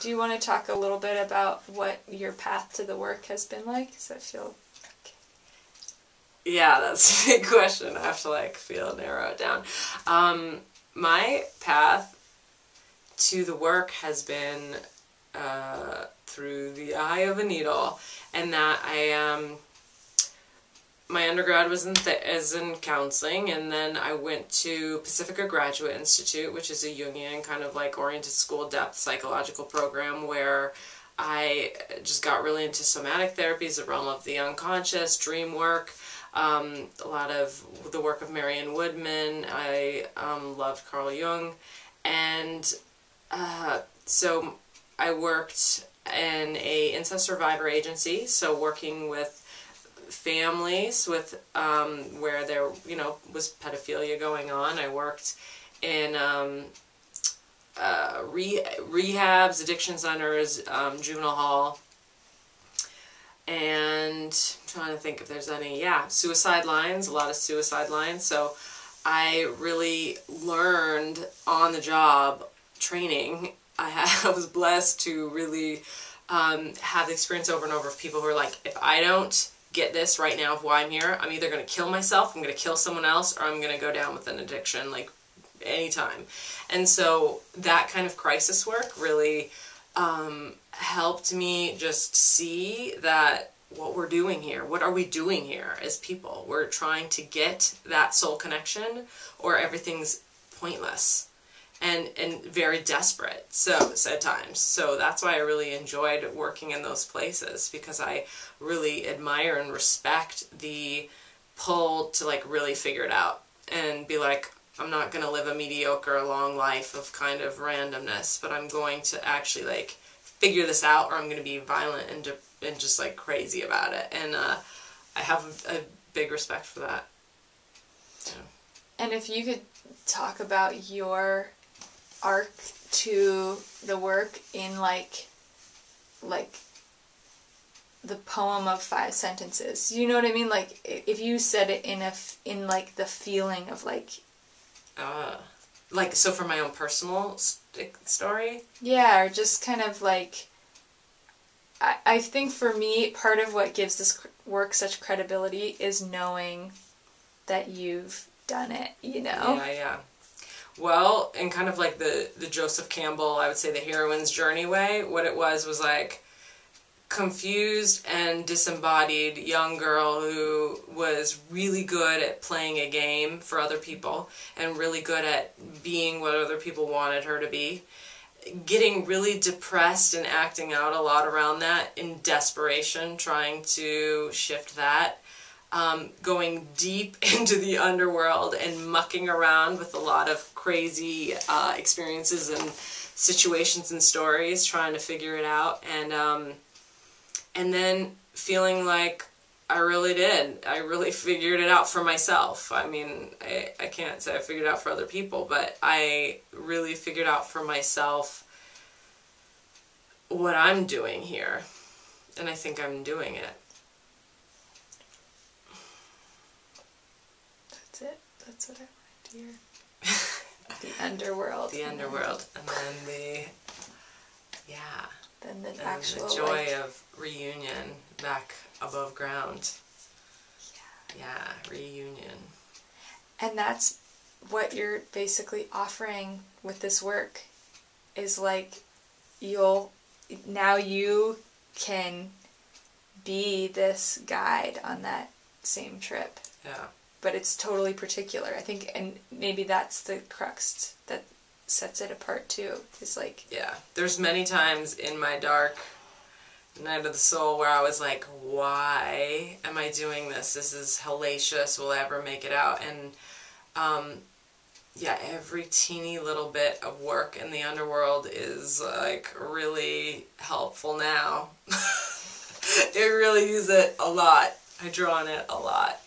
Do you want to talk a little bit about what your path to the work has been like? Does that feel... Yeah, that's a big question. I have to like narrow it down. My path to the work has been through the eye of a needle, and that my undergrad was in counseling, and then I went to Pacifica Graduate Institute, which is a Jungian kind of like oriented school depth psychological program where I just got really into somatic therapies, the realm of the unconscious, dream work, a lot of the work of Marion Woodman. I loved Carl Jung, and so I worked in a incest survivor agency, so working with families with where there was pedophilia going on. I worked in rehabs, addiction centers, juvenile hall, and I'm trying to think if there's any, suicide lines, a lot of suicide lines. So I really learned on the job training. I was blessed to really have the experience over and over of people who are like, if I don't get this right now of why I'm here, I'm either going to kill myself, I'm going to kill someone else, or I'm going to go down with an addiction, like anytime. And so that kind of crisis work really helped me just see that what we're doing here, what are we doing here as people? We're trying to get that soul connection, or everything's pointless and very desperate, so at times. So that's why I really enjoyed working in those places, because I really admire and respect the pull to like really figure it out and be like, I'm not going to live a mediocre long life of kind of randomness, but I'm going to actually like figure this out, or I'm going to be violent and just like crazy about it. And I have a big respect for that. Yeah. And if you could talk about your arc to the work in like the poem of 5 sentences, you know what I mean? Like if you said it in like the feeling of like so for my own personal story, or just kind of like, I think for me part of what gives this work such credibility is knowing that you've done it, yeah. Well, in kind of like the Joseph Campbell, I would say the heroine's journey way, what it was like confused and disembodied young girl who was really good at playing a game for other people and really good at being what other people wanted her to be, getting really depressed and acting out a lot around that in desperation, trying to shift that. Going deep into the underworld and mucking around with a lot of crazy experiences and situations and stories, trying to figure it out, and then feeling like I really did. I really figured it out for myself. I mean, I can't say I figured it out for other people, but I really figured out for myself what I'm doing here, and I think I'm doing it. That's what I wanted to hear. The underworld. The underworld. And then Then the actual... the joy of reunion back above ground. Yeah, reunion. And that's what you're basically offering with this work, is like, you can be this guide on that same trip. Yeah. But it's totally particular, I think, and maybe that's the crux that sets it apart too. It's like... Yeah, there's many times in my dark night of the soul where I was like, why am I doing this? This is hellacious, will I ever make it out? And every teeny little bit of work in the underworld is like really helpful now. I really use it a lot. I draw on it a lot.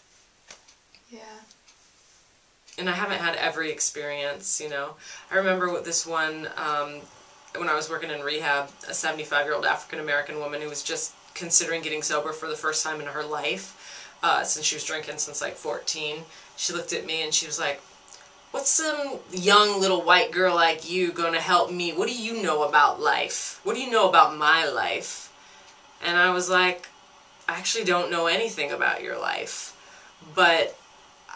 Yeah. And I haven't had every experience, I remember with this one, when I was working in rehab, a 75-year-old African-American woman who was just considering getting sober for the first time in her life, since she was drinking since like 14. She looked at me and she was like, what's some young little white girl like you going to help me? What do you know about life? What do you know about my life? And I was like, I actually don't know anything about your life, but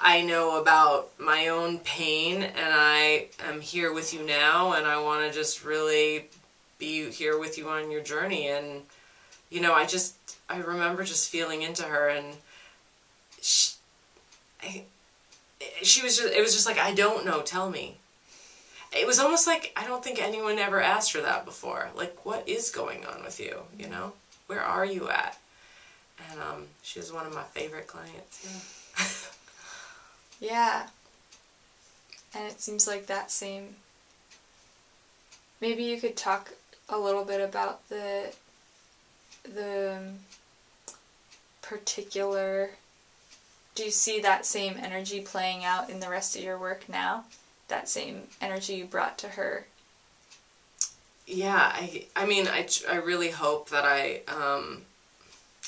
I know about my own pain, and I am here with you now, and I want to just really be here with you on your journey. And, you know, I remember just feeling into her, and she was just, it was just like, I don't know, tell me. It was almost like, I don't think anyone ever asked her that before. Like, what is going on with you, you know? Where are you at? And she was one of my favorite clients. Yeah. And it seems like that same... Maybe you could talk a little bit about the particular... Do you see that same energy playing out in the rest of your work now? That same energy you brought to her? Yeah, I mean, I really hope that I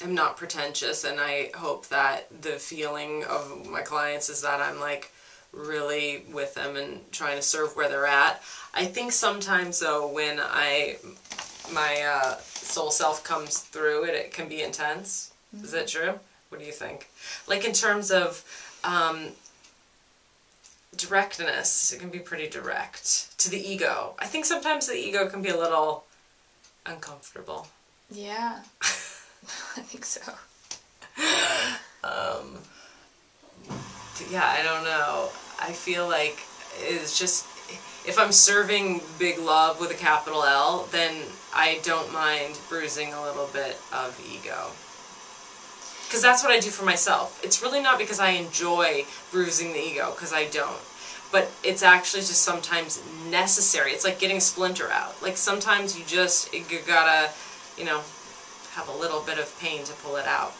am not pretentious, and I hope that the feeling of my clients is that I'm like really with them and trying to serve where they're at. I think sometimes though, when my soul self comes through, it can be intense. Mm-hmm. Is that true? What do you think? Like in terms of directness, it can be pretty direct to the ego. I think sometimes the ego can be a little uncomfortable. Yeah, I think so. Yeah, I don't know. I feel like it's just, if I'm serving big love with a capital L, then I don't mind bruising a little bit of ego. Because that's what I do for myself. It's really not because I enjoy bruising the ego, because I don't. But it's actually just sometimes necessary. It's like getting a splinter out. Like sometimes you gotta, you know, have a little bit of pain to pull it out.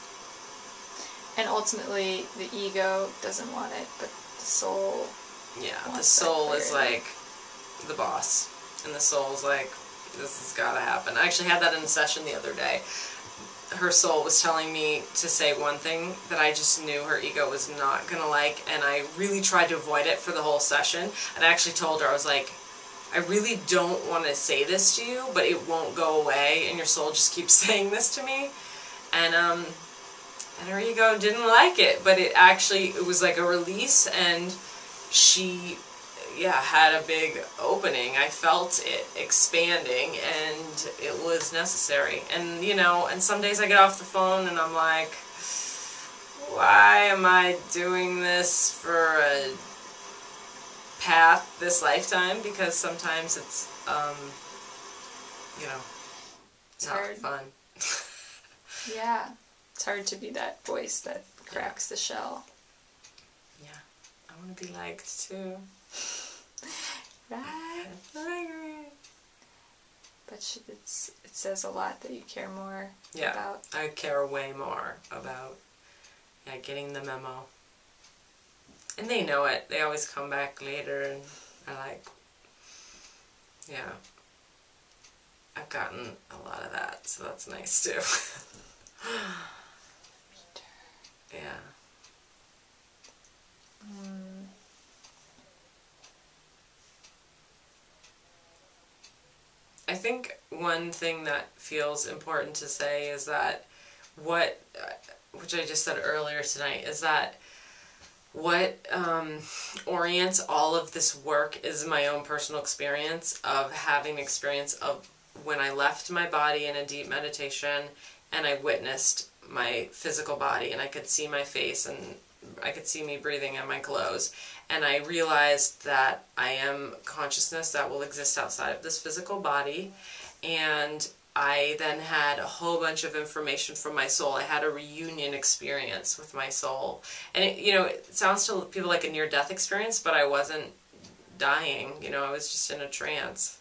And ultimately, the ego doesn't want it, but the soul... Yeah, the soul is like the boss. And the soul's like, this has gotta happen. I actually had that in a session the other day. Her soul was telling me to say one thing that I just knew her ego was not gonna like, and I really tried to avoid it for the whole session. And I actually told her, I was like, I really don't want to say this to you, but it won't go away, and your soul just keeps saying this to me. And her ego didn't like it, but it was like a release, and she had a big opening. I felt it expanding, and it was necessary. And, you know, and some days I get off the phone and I'm like, why am I doing this for a path this lifetime? Because sometimes it's, you know, it's not hard. Fun. Yeah. It's hard to be that voice that cracks the shell. Yeah. I want to be liked too. Right. I agree. But it says a lot that you care more about. I care way more about getting the memo. And they know it. They always come back later, and I like, I've gotten a lot of that, so that's nice too. Yeah. I think one thing that feels important to say is that which I just said earlier tonight, is that what orients all of this work is my own personal experience of having experience of when I left my body in a deep meditation and I witnessed my physical body, and I could see my face, and I could see me breathing in my clothes, and I realized that I am consciousness that will exist outside of this physical body. And I then had a whole bunch of information from my soul. I had a reunion experience with my soul, and it sounds to people like a near-death experience, but I wasn't dying. I was just in a trance.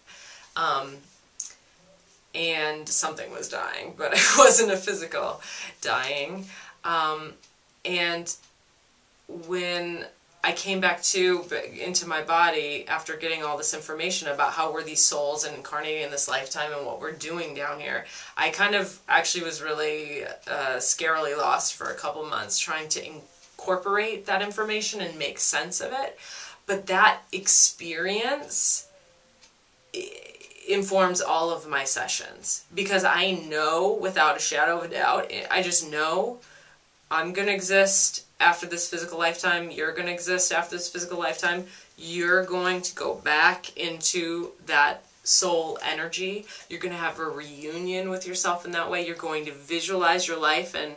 And something was dying, but it wasn't a physical dying. And when I came back into my body after getting all this information about how we're these souls and incarnating in this lifetime and what we're doing down here, I kind of actually was really scarily lost for a couple months trying to incorporate that information and make sense of it. But that experience informs all of my sessions, because I know without a shadow of a doubt, I just know I'm going to exist after this physical lifetime, you're going to exist after this physical lifetime, you're going to go back into that soul energy, you're going to have a reunion with yourself in that way, you're going to visualize your life and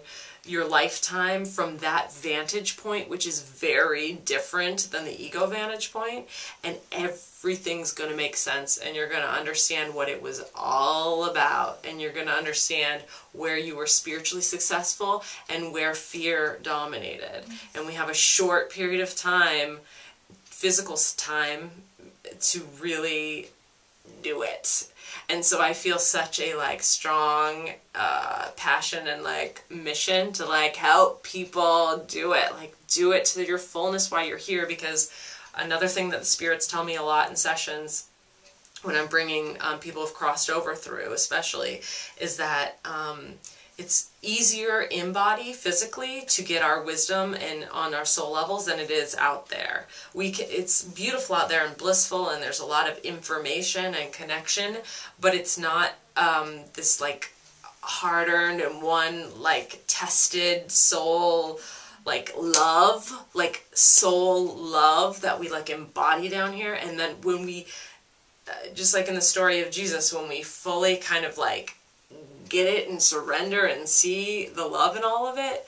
your lifetime from that vantage point, which is very different than the ego vantage point, and everything's going to make sense, and you're going to understand what it was all about, and you're going to understand where you were spiritually successful and where fear dominated. And we have a short period of time, physical time, to really do it. And so I feel such a strong passion and mission to help people do it. Do it to your fullness while you're here, because another thing that the spirits tell me a lot in sessions when I'm bringing people who've crossed over through, especially, is that it's easier in body physically to get our wisdom and on our soul levels than it is out there. It's beautiful out there and blissful, and there's a lot of information and connection, but it's not this hard-earned and tested soul love, soul love that we embody down here. And then when we just like in the story of Jesus, when we fully kind of get it and surrender and see the love in all of it,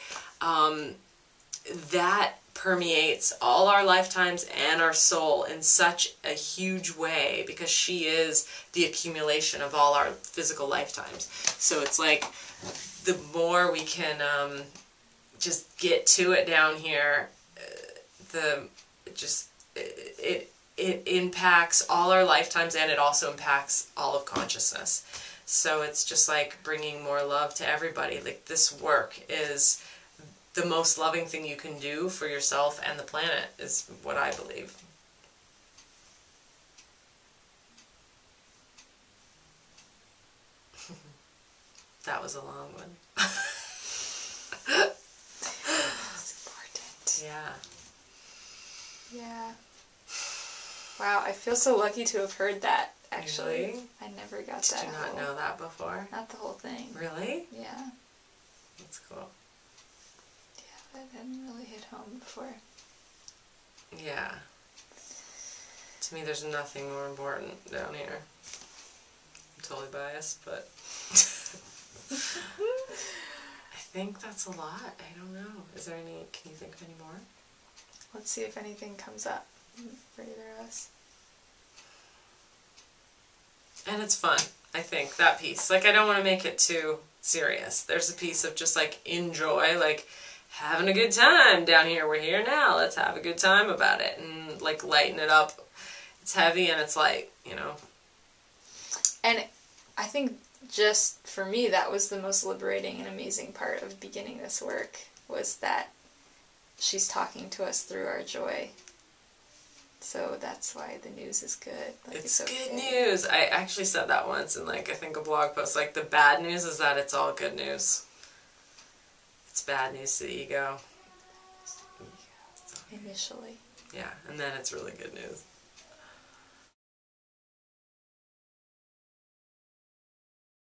that permeates all our lifetimes and our soul in such a huge way, because she is the accumulation of all our physical lifetimes. So it's the more we can just get to it down here, it impacts all our lifetimes, and it also impacts all of consciousness. So it's just bringing more love to everybody. This work is the most loving thing you can do for yourself and the planet, is what I believe. That was a long one. It's important. Yeah. Yeah. Wow, I feel so lucky to have heard that, actually. Really? I never got Did that. you not know that before? Not the whole thing. Really? Yeah. That's cool. Yeah, that hadn't really hit home before. Yeah. To me, there's nothing more important down here. I'm totally biased, but I think that's a lot. I don't know. Is there any, can you think of any more? Let's see if anything comes up for either of us. And it's fun, I think, that piece. I don't want to make it too serious. There's a piece of just, enjoy, having a good time down here. We're here now. Let's have a good time about it. And, lighten it up. It's heavy and it's light, And I think just for me, that was the most liberating and amazing part of beginning this work, was that she's talking to us through our joy. So that's why the news is good. It's okay. Good news. I actually said that once in I think a blog post. The bad news is that it's all good news. It's bad news to the ego. Initially. Yeah, and then it's really good news.